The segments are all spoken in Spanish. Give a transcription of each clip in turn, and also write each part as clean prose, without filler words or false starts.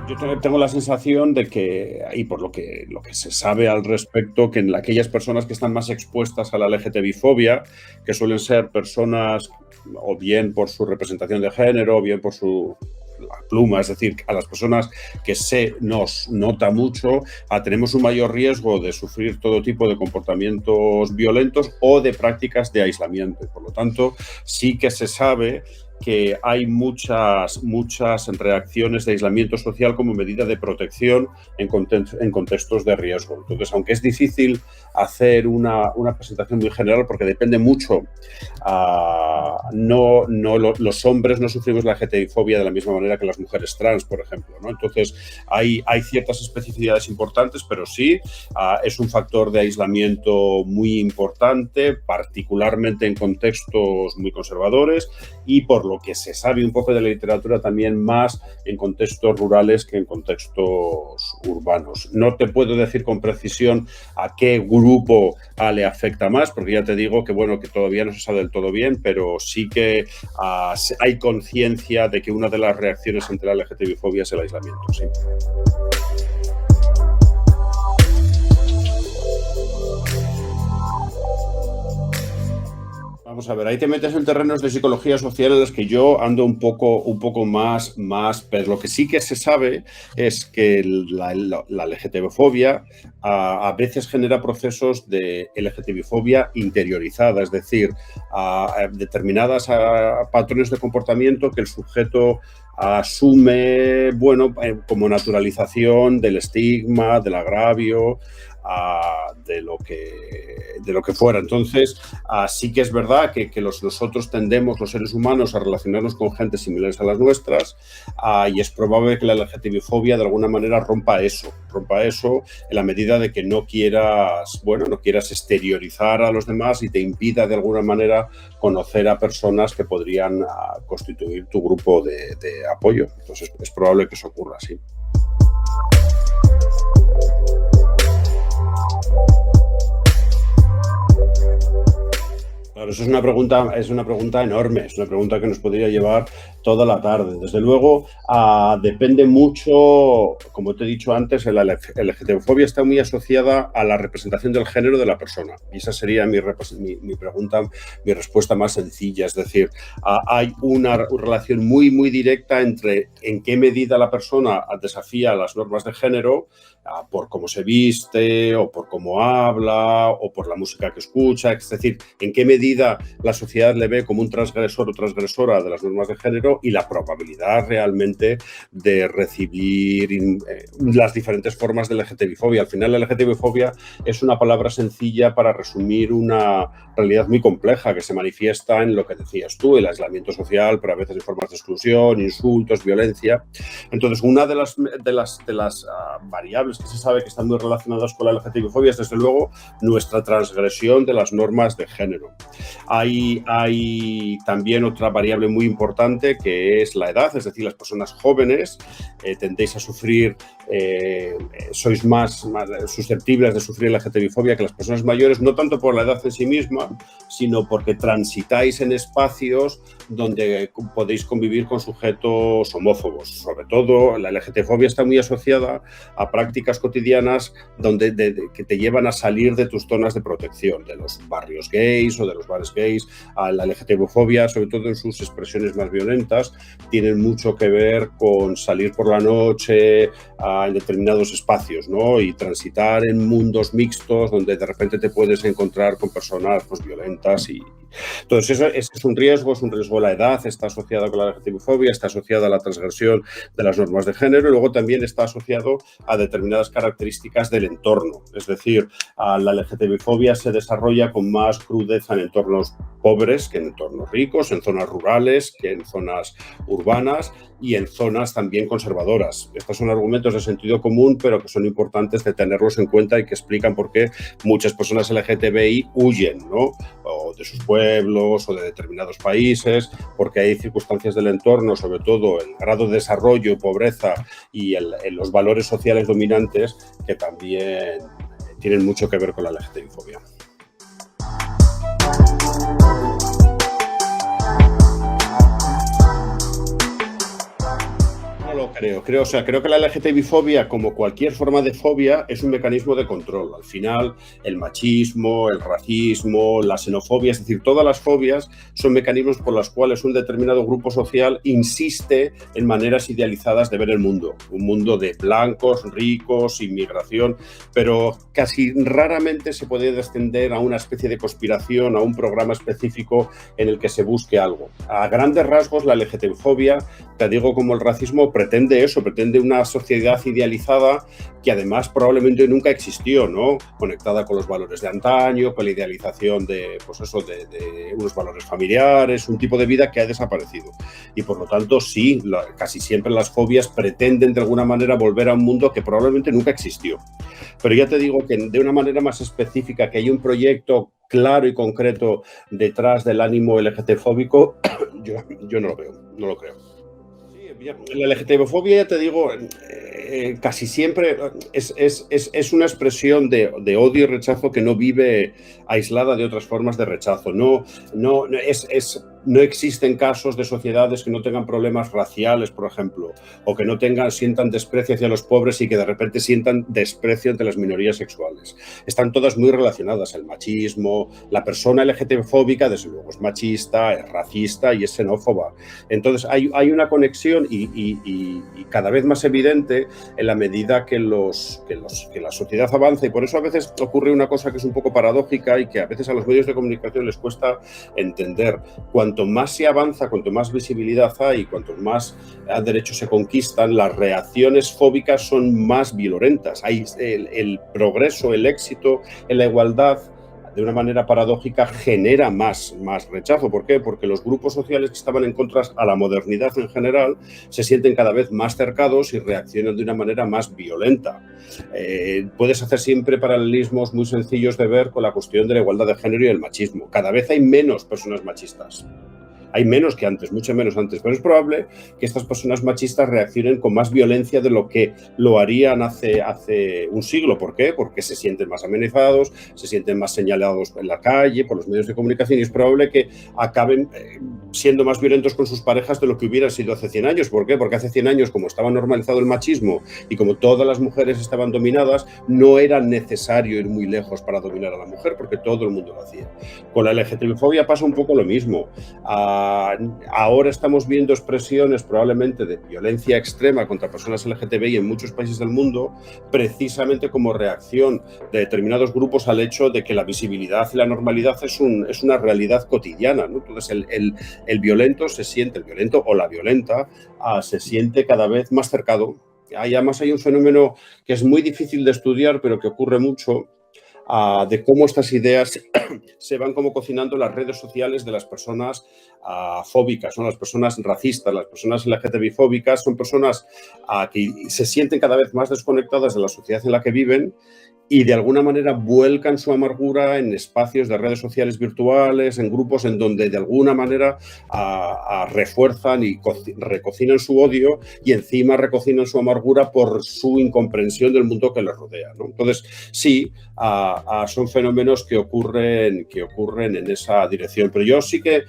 Yo tengo la sensación de que, y por lo que se sabe al respecto, que en aquellas personas que están más expuestas a la LGTBI-fobia, que suelen ser personas o bien por su representación de género, o bien por su la pluma, es decir, a las personas que se nos nota mucho, tenemos un mayor riesgo de sufrir todo tipo de comportamientos violentos o de prácticas de aislamiento. Por lo tanto, sí que se sabe que hay muchas reacciones de aislamiento social como medida de protección en contextos de riesgo. Entonces, aunque es difícil hacer una presentación muy general porque depende mucho, los hombres no sufrimos la LGTBI-fobia de la misma manera que las mujeres trans, por ejemplo, ¿no? Entonces, hay ciertas especificidades importantes, pero sí, es un factor de aislamiento muy importante, particularmente en contextos muy conservadores y por lo que se sabe un poco de la literatura también más en contextos rurales que en contextos urbanos. No te puedo decir con precisión a qué grupo le afecta más, porque ya te digo que, bueno, que todavía no se sabe del todo bien, pero sí que hay conciencia de que una de las reacciones ante la LGTBI-fobia es el aislamiento, sí. Vamos a ver, ahí te metes en terrenos de psicología social en los que yo ando un poco más, pero lo que sí que se sabe es que la LGTB-fobia a veces genera procesos de LGTB-fobia interiorizada, es decir, determinadas patrones de comportamiento que el sujeto asume, bueno, como naturalización del estigma, del agravio, de lo que fuera. Entonces, sí que es verdad que nosotros tendemos, los seres humanos, a relacionarnos con gente similares a las nuestras, y es probable que la LGTBI-fobia de alguna manera rompa eso en la medida de que no quieras exteriorizar a los demás y te impida de alguna manera conocer a personas que podrían constituir tu grupo de apoyo. Entonces, es probable que eso ocurra, sí. Claro, eso es una pregunta enorme, es una pregunta que nos podría llevar toda la tarde. Desde luego, depende mucho, como te he dicho antes, la LGTBI-fobia está muy asociada a la representación del género de la persona. Y esa sería mi pregunta, mi respuesta más sencilla. Es decir, hay una relación muy directa entre en qué medida la persona desafía las normas de género, por cómo se viste, o por cómo habla, o por la música que escucha. Es decir, en qué medida la sociedad le ve como un transgresor o transgresora de las normas de género y la probabilidad realmente de recibir las diferentes formas de LGTBI-fobia. Al final, la LGTBI-fobia es una palabra sencilla para resumir una realidad muy compleja que se manifiesta en lo que decías tú, el aislamiento social, pero a veces en formas de exclusión, insultos, violencia. Entonces, una de las variables que se sabe que están muy relacionadas con la LGTBI-fobia es, desde luego, nuestra transgresión de las normas de género. Hay también otra variable muy importante que es la edad, es decir, las personas jóvenes tendéis a sufrir, sois más susceptibles de sufrir la LGTBI-fobia que las personas mayores, no tanto por la edad en sí misma, sino porque transitáis en espacios donde podéis convivir con sujetos homófobos. Sobre todo, la LGTBI-fobia está muy asociada a prácticas cotidianas que te llevan a salir de tus zonas de protección, de los barrios gays o de los bares gays. La LGTBI-fobia, sobre todo en sus expresiones más violentas, tienen mucho que ver con salir por la noche en determinados espacios, ¿no? Y transitar en mundos mixtos donde de repente te puedes encontrar con personas, pues, violentas. Entonces, eso es un riesgo la edad, está asociada con la LGTBI-fobia, está asociada a la transgresión de las normas de género y luego también está asociado a determinadas características del entorno. Es decir, la LGTBI-fobia se desarrolla con más crudeza en entornos pobres que en entornos ricos, en zonas rurales que en zonas urbanas y en zonas también conservadoras. Estos son argumentos de sentido común, pero que son importantes de tenerlos en cuenta y que explican por qué muchas personas LGTBI huyen, ¿no? O de sus pueblos o de determinados países, porque hay circunstancias del entorno, sobre todo el grado de desarrollo, pobreza y los valores sociales dominantes, que también tienen mucho que ver con la LGTBI-fobia. Creo que la LGTBI-fobia, como cualquier forma de fobia, es un mecanismo de control. Al final, el machismo, el racismo, la xenofobia, es decir, todas las fobias son mecanismos por los cuales un determinado grupo social insiste en maneras idealizadas de ver el mundo. Un mundo de blancos, ricos, inmigración, pero casi raramente se puede descender a una especie de conspiración, a un programa específico en el que se busque algo. A grandes rasgos, la LGTBI-fobia, te digo, como el racismo, pretende eso, pretende una sociedad idealizada que además probablemente nunca existió, ¿no? Conectada con los valores de antaño, con la idealización de, pues eso, de unos valores familiares, un tipo de vida que ha desaparecido. Y por lo tanto, sí, casi siempre las fobias pretenden de alguna manera volver a un mundo que probablemente nunca existió. Pero ya te digo que de una manera más específica, que hay un proyecto claro y concreto detrás del ánimo LGTB-fóbico, yo no lo veo, no lo creo. La LGTB-fobia, ya te digo, casi siempre es una expresión de odio y rechazo que no vive aislada de otras formas de rechazo. No existen casos de sociedades que no tengan problemas raciales, por ejemplo, o que no sientan desprecio hacia los pobres y que de repente sientan desprecio entre las minorías sexuales. Están todas muy relacionadas. El machismo, la persona LGTB-fóbica, desde luego, es machista, es racista y es xenófoba. Entonces, hay una conexión y cada vez más evidente en la medida que la sociedad avanza, y por eso a veces ocurre una cosa que es un poco paradójica y que a veces a los medios de comunicación les cuesta entender. Cuanto más se avanza, cuanto más visibilidad hay, cuanto más derechos se conquistan, las reacciones fóbicas son más violentas. Hay el progreso, el éxito en la igualdad, de una manera paradójica, genera más rechazo. ¿Por qué? Porque los grupos sociales que estaban en contra a la modernidad en general se sienten cada vez más cercados y reaccionan de una manera más violenta. Puedes hacer siempre paralelismos muy sencillos de ver con la cuestión de la igualdad de género y el machismo. Cada vez hay menos personas machistas. Hay menos que antes, mucho menos antes, pero es probable que estas personas machistas reaccionen con más violencia de lo que lo harían hace un siglo. ¿Por qué? Porque se sienten más amenazados, se sienten más señalados en la calle, por los medios de comunicación, y es probable que acaben siendo más violentos con sus parejas de lo que hubieran sido hace 100 años. ¿Por qué? Porque hace 100 años, como estaba normalizado el machismo y como todas las mujeres estaban dominadas, no era necesario ir muy lejos para dominar a la mujer, porque todo el mundo lo hacía. Con la LGTB-fobia pasa un poco lo mismo. Ahora estamos viendo expresiones probablemente de violencia extrema contra personas LGTBI en muchos países del mundo, precisamente como reacción de determinados grupos al hecho de que la visibilidad y la normalidad es una realidad cotidiana, ¿no? Entonces el violento o la violenta se siente cada vez más cercado. Además hay un fenómeno que es muy difícil de estudiar, pero que ocurre mucho, de cómo estas ideas se van como cocinando en las redes sociales de las personas fóbicas, ¿no? Las personas racistas, las personas LGTBI-fóbicas son personas que se sienten cada vez más desconectadas de la sociedad en la que viven y de alguna manera vuelcan su amargura en espacios de redes sociales virtuales, en grupos en donde de alguna manera refuerzan y recocinan su odio y encima recocinan su amargura por su incomprensión del mundo que les rodea, ¿no? Entonces, sí, son fenómenos que ocurren en esa dirección. Pero yo sí que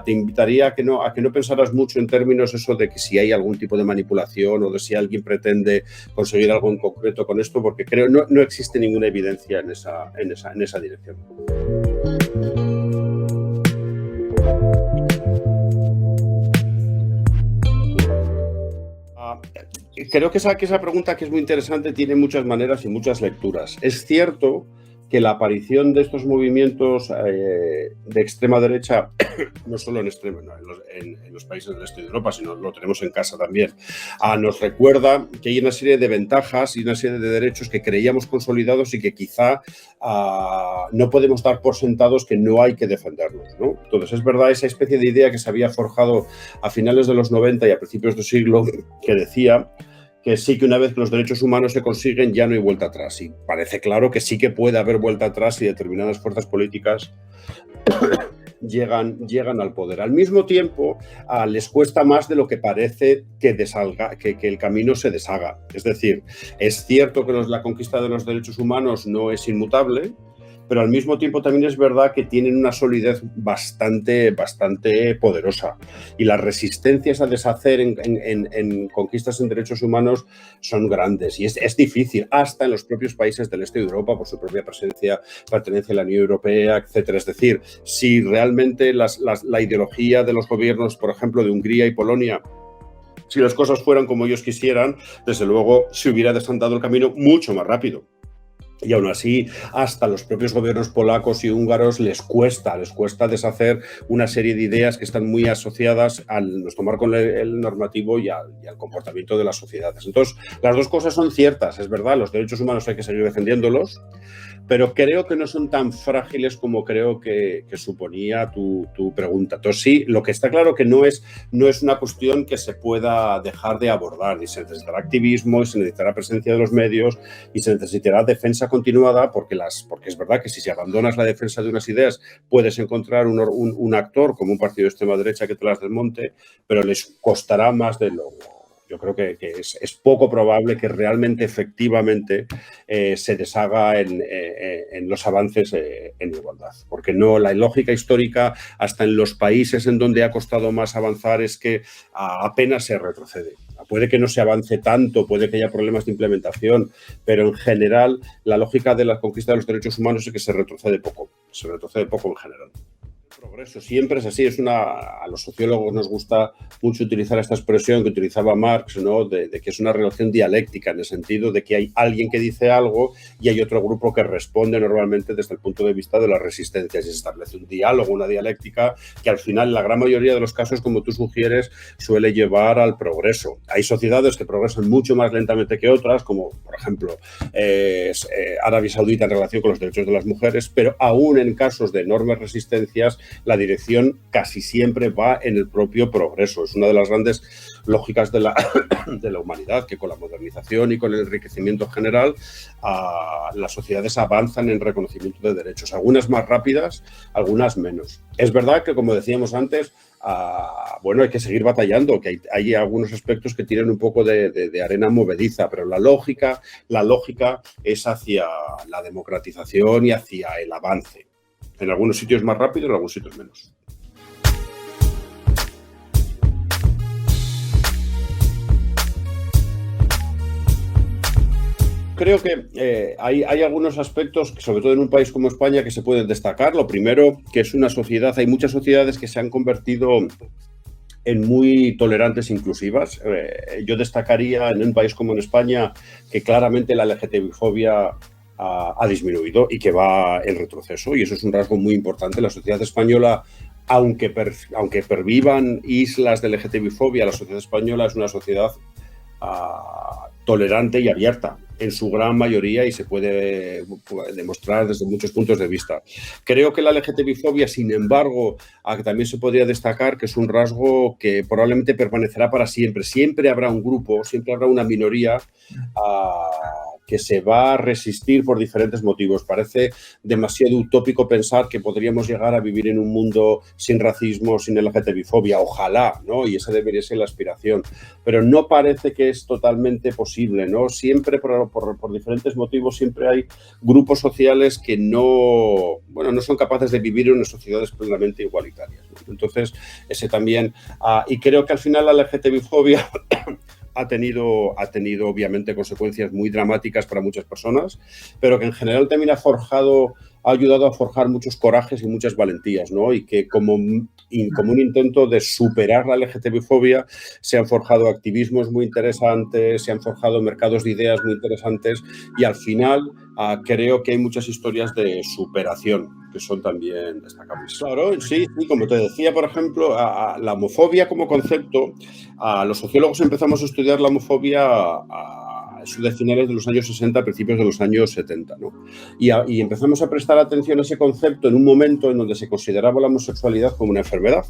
te invitaría a que no pensaras mucho en términos eso de que si hay algún tipo de manipulación o de si alguien pretende conseguir algo en concreto con esto, porque creo no existe ninguna evidencia en esa dirección. Creo que esa pregunta, que es muy interesante, tiene muchas maneras y muchas lecturas. Es cierto que la aparición de estos movimientos de extrema derecha, no solo en los países del este de Europa, sino lo tenemos en casa también, nos recuerda que hay una serie de ventajas y una serie de derechos que creíamos consolidados y que quizá no podemos dar por sentados, que no hay que defenderlos, ¿no? Entonces, es verdad esa especie de idea que se había forjado a finales de los 90 y a principios del siglo, que decía que sí, que una vez que los derechos humanos se consiguen ya no hay vuelta atrás. Y parece claro que sí que puede haber vuelta atrás si determinadas fuerzas políticas llegan al poder. Al mismo tiempo, les cuesta más de lo que parece que el camino se deshaga. Es decir, es cierto que la conquista de los derechos humanos no es inmutable, pero al mismo tiempo también es verdad que tienen una solidez bastante poderosa. Y las resistencias a deshacer en conquistas en derechos humanos son grandes. Y es difícil, hasta en los propios países del este de Europa, por su propia pertenencia a la Unión Europea, etcétera. Es decir, si realmente la ideología de los gobiernos, por ejemplo, de Hungría y Polonia, si las cosas fueran como ellos quisieran, desde luego se hubiera desandado el camino mucho más rápido. Y aún así, hasta los propios gobiernos polacos y húngaros les cuesta deshacer una serie de ideas que están muy asociadas al tomar con el normativo y al comportamiento de las sociedades. Entonces, las dos cosas son ciertas, es verdad, los derechos humanos hay que seguir defendiéndolos, pero creo que no son tan frágiles como creo que suponía tu pregunta. Entonces, sí, lo que está claro que no es una cuestión que se pueda dejar de abordar, y se necesitará activismo, y se necesitará presencia de los medios, y se necesitará defensa continuada, porque es verdad que si abandonas la defensa de unas ideas, puedes encontrar un actor como un partido de extrema derecha que te las desmonte, pero les costará más de lo... Yo creo que es poco probable que realmente, efectivamente, se deshaga en los avances en igualdad. Porque no, la lógica histórica, hasta en los países en donde ha costado más avanzar, es que apenas se retrocede. Puede que no se avance tanto, puede que haya problemas de implementación, pero en general la lógica de la conquista de los derechos humanos es que se retrocede poco en general. Progreso siempre es así, a los sociólogos nos gusta mucho utilizar esta expresión que utilizaba Marx, ¿no? de que es una relación dialéctica, en el sentido de que hay alguien que dice algo y hay otro grupo que responde normalmente desde el punto de vista de las resistencias, y se establece un diálogo, una dialéctica que al final, en la gran mayoría de los casos, como tú sugieres, suele llevar al progreso. Hay sociedades que progresan mucho más lentamente que otras, como por ejemplo Arabia Saudita en relación con los derechos de las mujeres, pero aún en casos de enormes resistencias, la dirección casi siempre va en el propio progreso. Es una de las grandes lógicas de la humanidad, que con la modernización y con el enriquecimiento general, las sociedades avanzan en reconocimiento de derechos, algunas más rápidas, algunas menos. Es verdad que, como decíamos antes, hay que seguir batallando, que hay algunos aspectos que tienen un poco de arena movediza, pero la lógica es hacia la democratización y hacia el avance. En algunos sitios más rápido, en algunos sitios menos. Creo que hay algunos aspectos, sobre todo en un país como España, que se pueden destacar. Lo primero, que es una sociedad, hay muchas sociedades que se han convertido en muy tolerantes e inclusivas. Yo destacaría en un país como en España que claramente la LGTBI-fobia ha disminuido y que va en retroceso, y eso es un rasgo muy importante. La sociedad española, aunque pervivan islas de LGTBI-fobia, la sociedad española es una sociedad tolerante y abierta en su gran mayoría, y se puede demostrar desde muchos puntos de vista. Creo que la LGTBI-fobia, sin embargo, también se podría destacar que es un rasgo que probablemente permanecerá para siempre. Siempre habrá un grupo, siempre habrá una minoría que se va a resistir por diferentes motivos. Parece demasiado utópico pensar que podríamos llegar a vivir en un mundo sin racismo, sin LGTBI-fobia. Ojalá, ¿no? Y esa debería ser la aspiración. Pero no parece que es totalmente posible, ¿no? Siempre, por diferentes motivos, siempre hay grupos sociales que no son capaces de vivir en unas sociedades plenamente igualitarias, ¿no? Entonces, ese también... y creo que al final la LGTBI-fobia ha tenido obviamente consecuencias muy dramáticas para muchas personas, pero que en general también ha ayudado a forjar muchos corajes y muchas valentías, ¿no? Y que como un intento de superar la LGTBI-fobia se han forjado activismos muy interesantes, se han forjado mercados de ideas muy interesantes, y al final creo que hay muchas historias de superación que son también destacables. Claro, sí, como te decía, por ejemplo, la homofobia como concepto, los sociólogos empezamos a estudiar la homofobia de finales de los años 60, principios de los años 70, ¿no? Y empezamos a prestar atención a ese concepto en un momento en donde se consideraba la homosexualidad como una enfermedad.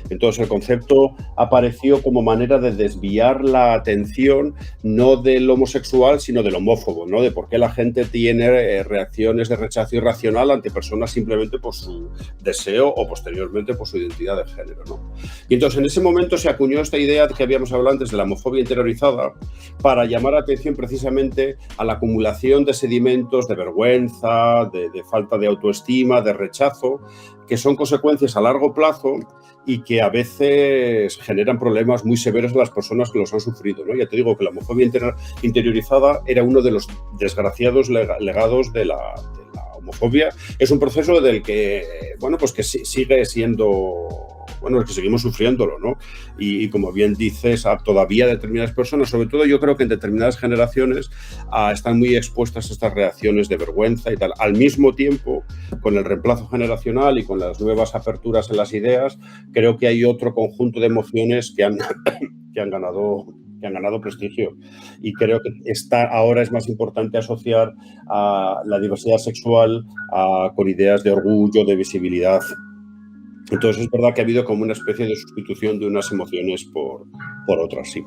Entonces el concepto apareció como manera de desviar la atención no del homosexual, sino del homófobo, ¿no? De por qué la gente tiene reacciones de rechazo irracional ante personas simplemente por su deseo o posteriormente por su identidad de género, ¿no? Y entonces en ese momento se acuñó esta idea que habíamos hablado antes de la homofobia interiorizada para llamar la atención atención precisamente a la acumulación de sedimentos de vergüenza, de falta de autoestima, de rechazo, que son consecuencias a largo plazo y que a veces generan problemas muy severos a las personas que los han sufrido, ¿no? Ya te digo que la homofobia interiorizada era uno de los desgraciados legados de la homofobia. Es un proceso del que, bueno, pues que sigue siendo, bueno, es que seguimos sufriéndolo, ¿no? Y como bien dices, todavía determinadas personas, sobre todo yo creo que en determinadas generaciones, están muy expuestas a estas reacciones de vergüenza y tal. Al mismo tiempo, con el reemplazo generacional y con las nuevas aperturas en las ideas, creo que hay otro conjunto de emociones que han, que han ganado prestigio. Y creo que ahora es más importante asociar a la diversidad sexual con ideas de orgullo, de visibilidad. Entonces es verdad que ha habido como una especie de sustitución de unas emociones por otras, sí.